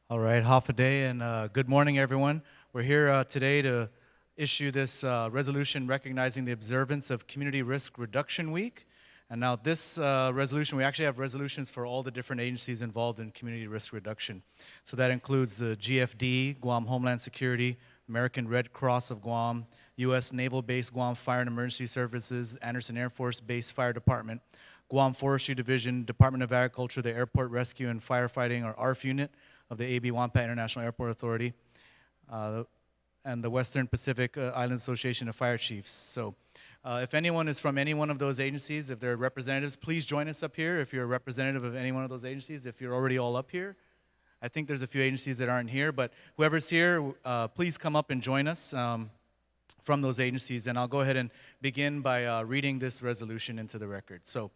All right, half a day, and good morning, everyone. We're here today to issue this resolution recognizing the observance of Community Risk Reduction Week. And now this resolution, we actually have resolutions for all the different agencies involved in community risk reduction. So that includes the GFD, Guam Homeland Security, American Red Cross of Guam, U.S. Naval Base Guam Fire and Emergency Services, Anderson Air Force Base Fire Department, Guam Forestry Division, Department of Agriculture, the Airport Rescue and Firefighting, or ARF unit, of the AB Wampat International Airport Authority, and the Western Pacific Islands Association of Fire Chiefs. So if anyone is from any one of those agencies, if they're representatives, please join us up here. If you're a representative of any one of those agencies, if you're already all up here. I think there's a few agencies that aren't here, but whoever's here, please come up and join us from those agencies. And I'll go ahead and begin by reading this resolution into the record. So,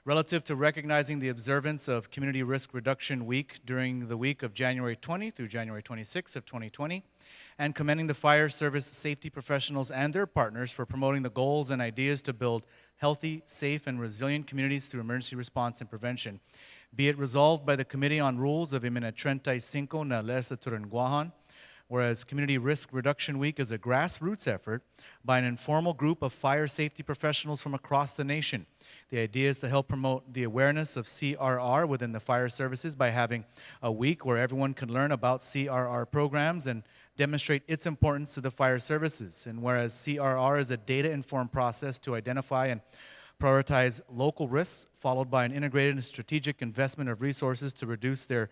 relative to recognizing the observance of Community Risk Reduction Week during the week of January 20 through January 26 of 2020, and commending the fire service safety professionals and their partners for promoting the goals and ideas to build healthy, safe, and resilient communities through emergency response and prevention. Be it resolved by the Committee on Rules of Imina 35 na Legislatura Guahan, whereas Community Risk Reduction Week is a grassroots effort by an informal group of fire safety professionals from across the nation. The idea is to help promote the awareness of CRR within the fire services by having a week where everyone can learn about CRR programs and demonstrate its importance to the fire services. And whereas CRR is a data-informed process to identify and prioritize local risks, followed by an integrated and strategic investment of resources to reduce their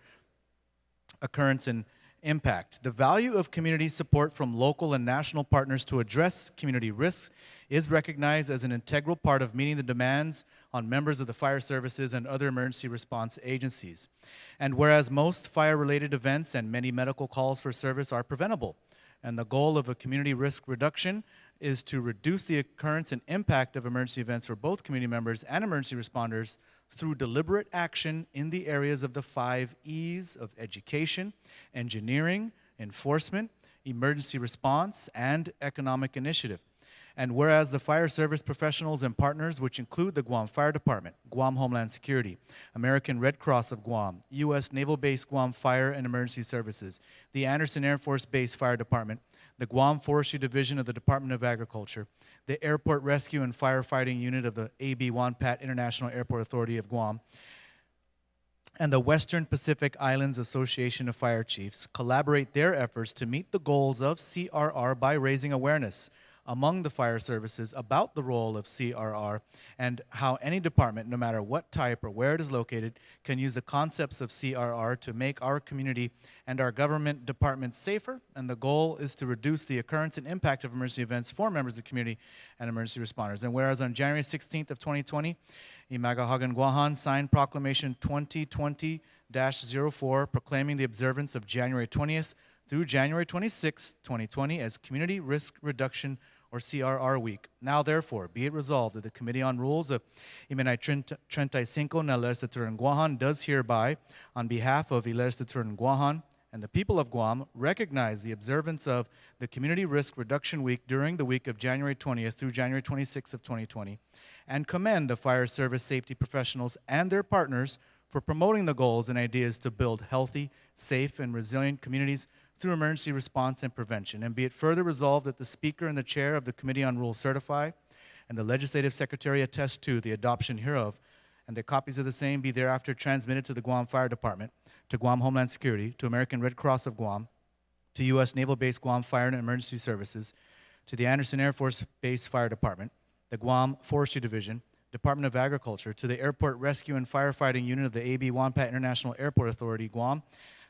occurrence and impact. The value of community support from local and national partners to address community risks is recognized as an integral part of meeting the demands on members of the fire services and other emergency response agencies. And whereas most fire-related events and many medical calls for service are preventable, and the goal of a community risk reduction is to reduce the occurrence and impact of emergency events for both community members and emergency responders through deliberate action in the areas of the 5 E's of education, engineering, enforcement, emergency response, and economic initiative. And whereas the fire service professionals and partners, which include the Guam Fire Department, Guam Homeland Security, American Red Cross of Guam, U.S. Naval Base Guam Fire and Emergency Services, the Anderson Air Force Base Fire Department, the Guam Forestry Division of the Department of Agriculture, the Airport Rescue and Firefighting Unit of the AB Wampat International Airport Authority of Guam, and the Western Pacific Islands Association of Fire Chiefs collaborate their efforts to meet the goals of CRR by raising awareness among the fire services about the role of CRR and how any department, no matter what type or where it is located, can use the concepts of CRR to make our community and our government departments safer. And the goal is to reduce the occurrence and impact of emergency events for members of the community and emergency responders. And whereas on January 16th of 2020, Imagahagan Guahan signed Proclamation 2020-04 proclaiming the observance of January 20th through January 26, 2020 as Community Risk Reduction or CRR Week. Now, therefore, be it resolved that the Committee on Rules of Imenay 35 na Legislatura Guahan does hereby, on behalf of Legislatura Guahan and the people of Guam, recognize the observance of the Community Risk Reduction Week during the week of January 20th through January 26th of 2020, and commend the fire service safety professionals and their partners for promoting the goals and ideas to build healthy, safe, and resilient communities through emergency response and prevention. And be it further resolved that the Speaker and the Chair of the Committee on Rules certify, and the Legislative Secretary attest to the adoption hereof, and the copies of the same be thereafter transmitted to the Guam Fire Department, to Guam Homeland Security, to American Red Cross of Guam, to U.S. Naval Base Guam Fire and Emergency Services, to the Anderson Air Force Base Fire Department, the Guam Forestry Division, Department of Agriculture, to the Airport Rescue and Firefighting Unit of the AB Wampat International Airport Authority, Guam,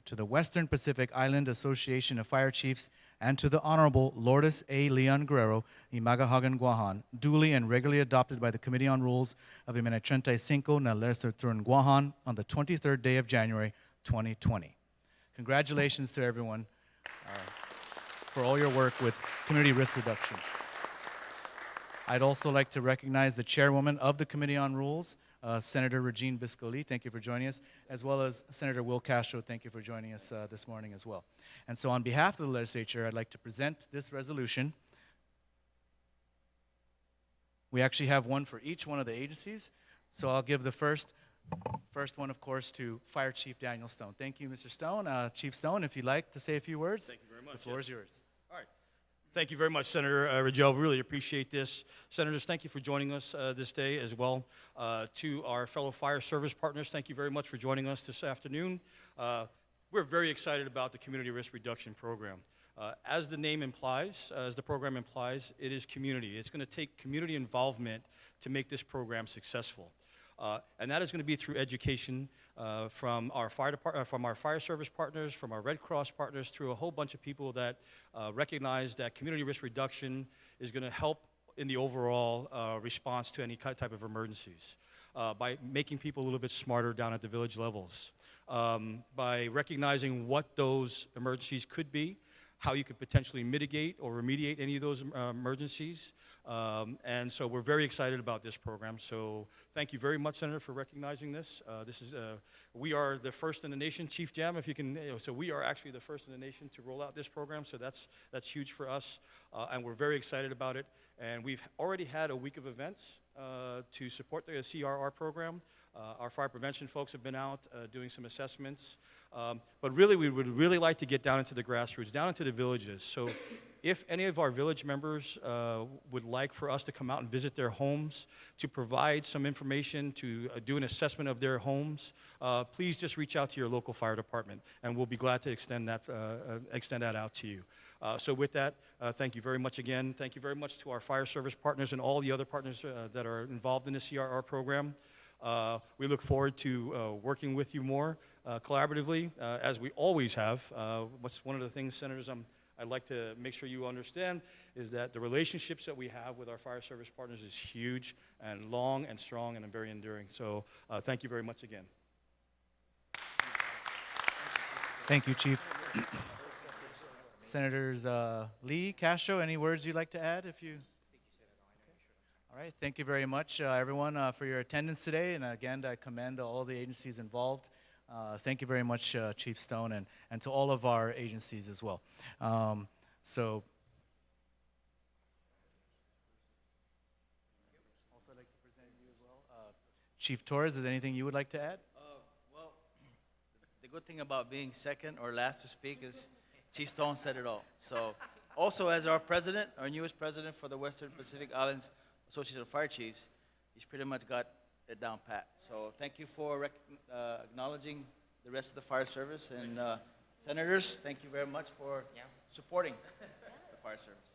to the Western Pacific Island Association of Fire Chiefs, and to the Honorable Lourdes A. Leon Guerrero, Imagahagan Guahan, duly and regularly adopted by the Committee on Rules of Imenay 35 na Legislatura Guahan on the 23rd day of January, 2020. Congratulations to everyone for all your work with community risk reduction. I'd also like to recognize the chairwoman of the Committee on Rules, Senator Regine Biscoli, thank you for joining us, as well as Senator Will Castro, thank you for joining us this morning as well. And so on behalf of the legislature, I'd like to present this resolution. We actually have one for each one of the agencies, so I'll give the first First one, of course, to Fire Chief Daniel Stone. Thank you, Mr. Stone. Chief Stone, if you'd like to say a few words, Thank you very much. the floor is yours. All right. Thank you very much, Senator Ridgell. We really appreciate this. Senators, thank you for joining us this day as well. To our fellow fire service partners, thank you very much for joining us this afternoon. We're very excited about the Community Risk Reduction Program. As the name implies, as the program implies, it is community. It's going to take community involvement to make this program successful. And that is going to be through education from our fire service partners, from our Red Cross partners, through a whole bunch of people that recognize that community risk reduction is going to help in the overall response to any type of emergencies. By making people a little bit smarter down at the village levels, by recognizing what those emergencies could be, how you could potentially mitigate or remediate any of those emergencies. And so we're very excited about this program. So thank you very much, Senator, for recognizing this. We are the first in the nation, Chief Jam, if you can, so we are actually the first in the nation to roll out this program, so that's huge for us, and we're very excited about it. And we've already had a week of events to support the CRR program. Our fire prevention folks have been out doing some assessments. But really, we would really like to get down into the grassroots, down into the villages. So if any of our village members would like for us to come out and visit their homes, to provide some information, to do an assessment of their homes, please just reach out to your local fire department, and we'll be glad to extend that out to you. So with that, thank you very much again. Thank you very much to our fire service partners and all the other partners that are involved in the CRR program. We look forward to working with you more collaboratively, as we always have. What's one of the things, Senators, I'd like to make sure you understand is that the relationships that we have with our fire service partners is huge and long and strong and very enduring. So thank you very much again. Thank you, Chief. Senators Lee, Castro, any words you'd like to add? All right, thank you very much, everyone, for your attendance today. And again, I commend all the agencies involved. Thank you very much, Chief Stone, and to all of our agencies as well. Also, I'd like to present you as well. Chief Torres, is there anything you would like to add? Well, the good thing about being second or last to speak is Chief Stone said it all. So, also as our president, our newest president for the Western Pacific Islands Association of Fire Chiefs, he's pretty much got it down pat. So thank you for acknowledging the rest of the fire service. And senators, thank you very much for supporting the fire service.